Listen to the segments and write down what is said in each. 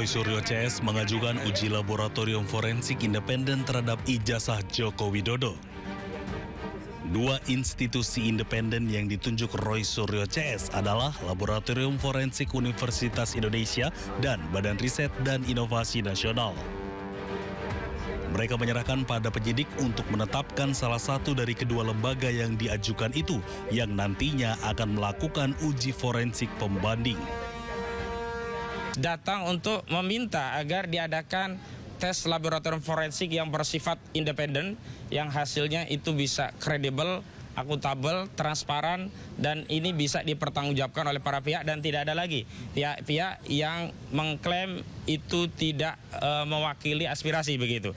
Roy Suryo CS mengajukan uji laboratorium forensik independen terhadap ijazah Joko Widodo. Dua institusi independen yang ditunjuk Roy Suryo CS adalah Laboratorium Forensik Universitas Indonesia dan Badan Riset dan Inovasi Nasional. Mereka menyerahkan pada penyidik untuk menetapkan salah satu dari kedua lembaga yang diajukan itu yang nantinya akan melakukan uji forensik pembanding. Datang untuk meminta agar diadakan tes laboratorium forensik yang bersifat independen, yang hasilnya itu bisa kredibel, akuntabel, transparan, dan ini bisa dipertanggungjawabkan oleh para pihak dan tidak ada lagi pihak-pihak yang mengklaim itu tidak mewakili aspirasi begitu.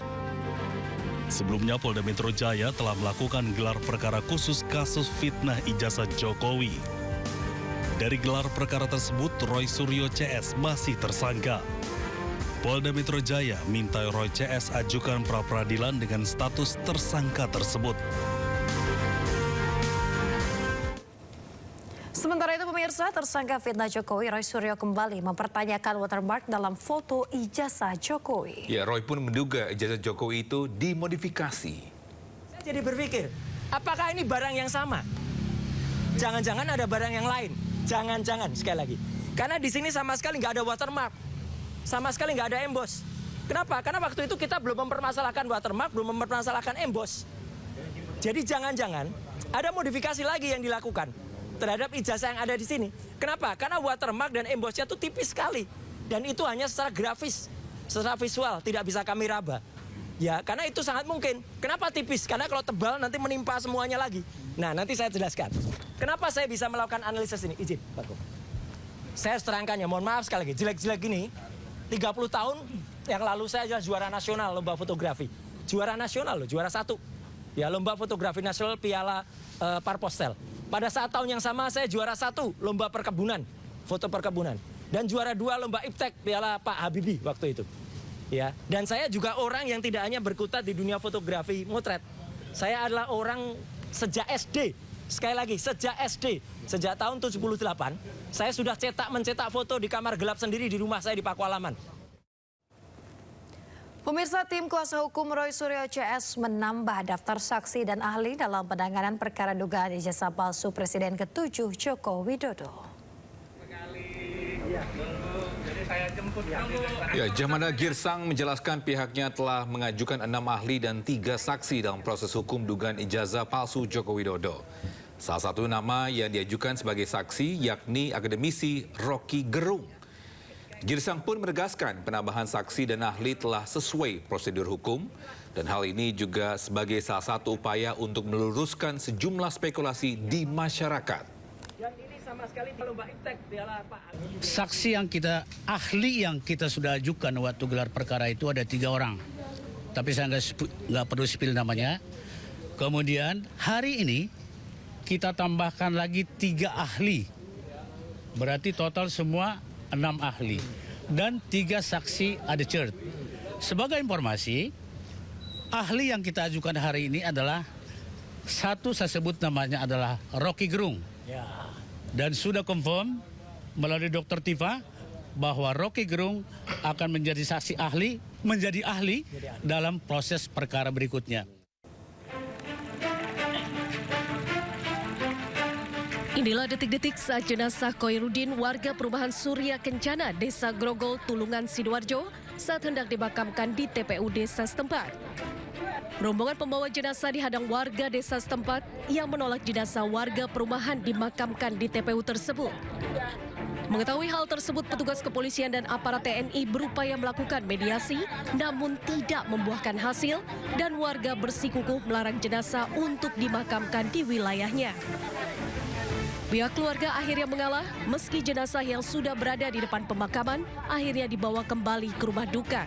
Sebelumnya Polda Metro Jaya telah melakukan gelar perkara khusus kasus fitnah ijazah Jokowi. Dari gelar perkara tersebut, Roy Suryo CS masih tersangka. Polda Metro Jaya minta Roy CS ajukan pra-peradilan dengan status tersangka tersebut. Sementara itu pemirsa, tersangka fitnah Jokowi Roy Suryo kembali mempertanyakan watermark dalam foto ijazah Jokowi. Ya, Roy pun menduga ijazah Jokowi itu dimodifikasi. Saya jadi berpikir, apakah ini barang yang sama? Jangan-jangan ada barang yang lain. Jangan-jangan, sekali lagi. Karena di sini sama sekali nggak ada watermark. Sama sekali nggak ada emboss. Kenapa? Karena waktu itu kita belum mempermasalahkan watermark, belum mempermasalahkan emboss. Jadi jangan-jangan ada modifikasi lagi yang dilakukan terhadap ijazah yang ada di sini. Kenapa? Karena watermark dan embossnya itu tipis sekali. Dan itu hanya secara grafis, secara visual, tidak bisa kami raba. Ya, karena itu sangat mungkin. Kenapa tipis? Karena kalau tebal nanti menimpa semuanya lagi. Nah, nanti saya jelaskan. Kenapa saya bisa melakukan analisis ini? Izin, Pak Kop. Saya terangkan ya, mohon maaf sekali lagi. Jelek-jelek gini, 30 tahun yang lalu saya adalah juara nasional lomba fotografi. Juara nasional loh, juara 1. Ya, lomba fotografi nasional Piala Parpostel. Pada saat tahun yang sama saya juara 1 lomba perkebunan, foto perkebunan. Dan juara 2 lomba iptek Piala Pak Habibie waktu itu. Ya, dan saya juga orang yang tidak hanya berkutat di dunia fotografi motret. Saya adalah orang sejak SD. Sekali lagi, sejak SD, sejak tahun 78, saya sudah mencetak foto di kamar gelap sendiri di rumah saya di Pakualaman. Pemirsa, tim kuasa hukum Roy Suryo CS menambah daftar saksi dan ahli dalam penanganan perkara dugaan ijazah palsu Presiden ke-7 Joko Widodo. Ya, Jamada Girsang menjelaskan pihaknya telah mengajukan 6 ahli dan 3 saksi dalam proses hukum dugaan ijazah palsu Joko Widodo. Salah satu nama yang diajukan sebagai saksi yakni akademisi Rocky Gerung. Girsang pun menegaskan penambahan saksi dan ahli telah sesuai prosedur hukum dan hal ini juga sebagai salah satu upaya untuk meluruskan sejumlah spekulasi di masyarakat. Saksi yang ahli yang kita sudah ajukan waktu gelar perkara itu ada 3 orang. Tapi saya nggak perlu spill namanya. Kemudian hari ini kita tambahkan lagi 3 ahli. Berarti total semua 6 ahli. Dan 3 saksi ada cert. Sebagai informasi, ahli yang kita ajukan hari ini adalah satu, saya sebut namanya adalah Rocky Gerung. Dan sudah confirm melalui Dr. Tifa bahwa Rocky Gerung akan menjadi saksi ahli, menjadi ahli dalam proses perkara berikutnya. Inilah detik-detik saat jenazah Koirudin, warga perumahan Surya Kencana, Desa Grogol, Tulungan, Sidoarjo, saat hendak dimakamkan di TPU desa setempat. Rombongan pembawa jenazah dihadang warga desa setempat yang menolak jenazah warga perumahan dimakamkan di TPU tersebut. Mengetahui hal tersebut, petugas kepolisian dan aparat TNI berupaya melakukan mediasi, namun tidak membuahkan hasil dan warga bersikukuh melarang jenazah untuk dimakamkan di wilayahnya. Pihak keluarga akhirnya mengalah, meski jenazah yang sudah berada di depan pemakaman akhirnya dibawa kembali ke rumah duka.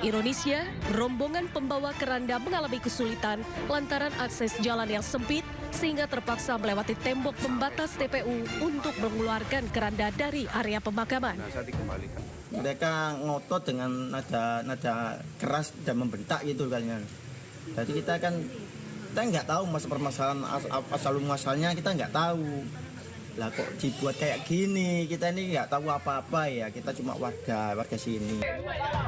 Ironisnya, rombongan pembawa keranda mengalami kesulitan lantaran akses jalan yang sempit sehingga terpaksa melewati tembok pembatas TPU untuk mengeluarkan keranda dari area pemakaman. Mereka ngotot dengan nada keras dan membentak gitu kan. Jadi kita nggak tahu permasalahan asal muasalnya, kita nggak tahu. Lah kok dibuat kayak gini, kita ini nggak tahu apa-apa ya, kita cuma warga sini.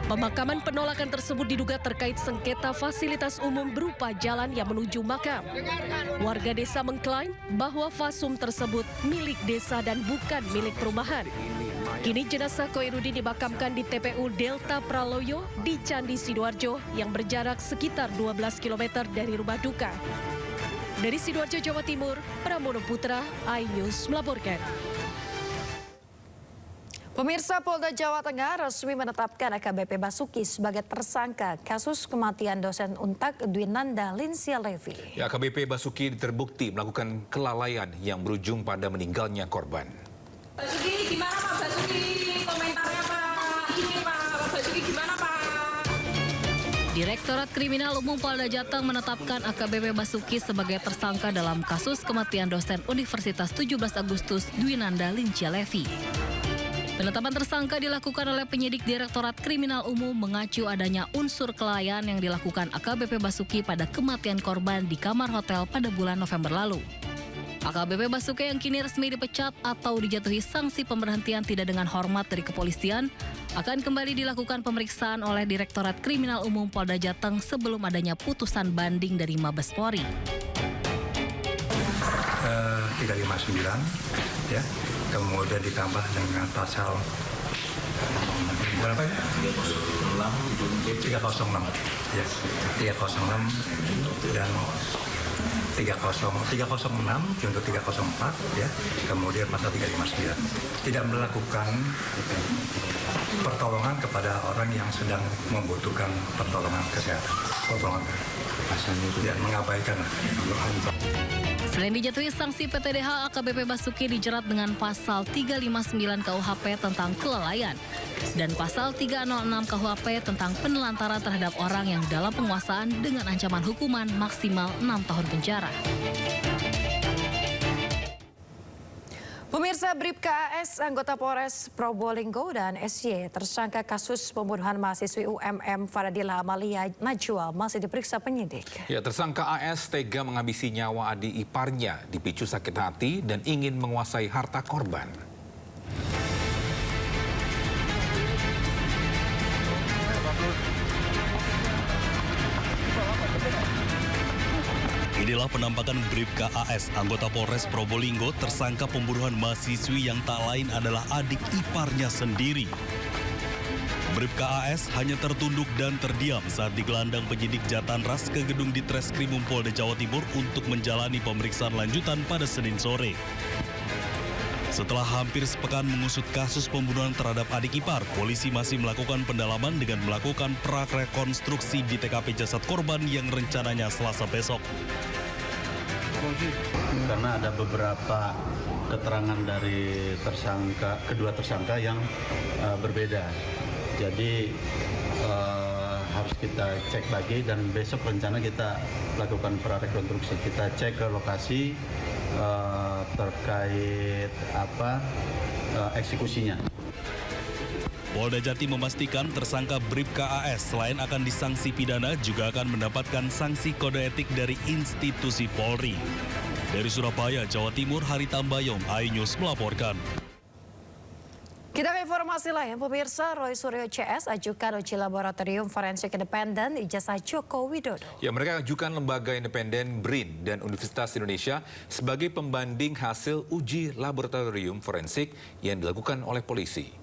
Pemakaman penolakan tersebut diduga terkait sengketa fasilitas umum berupa jalan yang menuju makam. Warga desa mengklaim bahwa fasum tersebut milik desa dan bukan milik perumahan. Kini jenazah Koirudin dimakamkan di TPU Delta Praloyo di Candi Sidoarjo yang berjarak sekitar 12 km dari rumah duka. Dari Sidoarjo, Jawa Timur, Pramono Putra, iNews melaporkan. Pemirsa, Polda Jawa Tengah resmi menetapkan AKBP Basuki sebagai tersangka kasus kematian dosen Untak Dwinanda Lincia Levi. Ya, AKBP Basuki terbukti melakukan kelalaian yang berujung pada meninggalnya korban. Basuki, gimana Pak Basuki? Komentarnya Pak. Ini Pak Basuki gimana Pak? Direktorat Kriminal Umum Polda Jateng menetapkan AKBP Basuki sebagai tersangka dalam kasus kematian dosen Universitas 17 Agustus Dwinanda Lincia Levi. Penetapan tersangka dilakukan oleh penyidik Direktorat Kriminal Umum mengacu adanya unsur kelalaian yang dilakukan AKBP Basuki pada kematian korban di kamar hotel pada bulan November lalu. AKBP Basuki yang kini resmi dipecat atau dijatuhi sanksi pemberhentian tidak dengan hormat dari kepolisian akan kembali dilakukan pemeriksaan oleh Direktorat Kriminal Umum Polda Jateng sebelum adanya putusan banding dari Mabes Polri. 359 ya, kemudian ditambah dengan pasal berapa ya? 306 ya, 306 dan 306 junto 304 ya, kemudian pasal 359 tidak melakukan pertolongan kepada orang yang sedang membutuhkan pertolongan kesehatan, dan mengabaikan. Selain dijatuhi sanksi PTDH, AKBP Basuki dijerat dengan pasal 359 KUHP tentang kelalaian dan pasal 306 KUHP tentang penelantaran terhadap orang yang dalam penguasaan dengan ancaman hukuman maksimal 6 tahun penjara. Pemirsa, Bribka AS, anggota Polres Probolinggo dan SY tersangka kasus pembunuhan mahasiswi UMM Faradila Amalia Najwa masih diperiksa penyidik. Ya, tersangka AS tega menghabisi nyawa adik iparnya dipicu sakit hati dan ingin menguasai harta korban. Inilah penampakan Bribka AS, anggota Polres Probolinggo, tersangka pembunuhan mahasiswi yang tak lain adalah adik iparnya sendiri. Bribka AS hanya tertunduk dan terdiam saat digelandang penyidik Jatanras ke gedung Ditreskrimum Polda Jawa Timur untuk menjalani pemeriksaan lanjutan pada Senin sore. Setelah hampir sepekan mengusut kasus pembunuhan terhadap adik ipar, polisi masih melakukan pendalaman dengan melakukan prarekonstruksi di TKP jasad korban yang rencananya Selasa besok. Karena ada beberapa keterangan dari kedua tersangka yang berbeda. Jadi harus kita cek lagi dan besok rencana kita lakukan prarekonstruksi. Kita cek ke lokasi terkait eksekusinya. Polda Jatim memastikan tersangka Bribka AS selain akan disanksi pidana juga akan mendapatkan sanksi kode etik dari institusi Polri. Dari Surabaya, Jawa Timur, Hari Tambayong, iNews melaporkan. Kita ke informasi lain, pemirsa. Roy Suryo CS ajukan uji laboratorium forensik independen ijazah Joko Widodo. Ya, mereka ajukan lembaga independen BRIN dan Universitas Indonesia sebagai pembanding hasil uji laboratorium forensik yang dilakukan oleh polisi.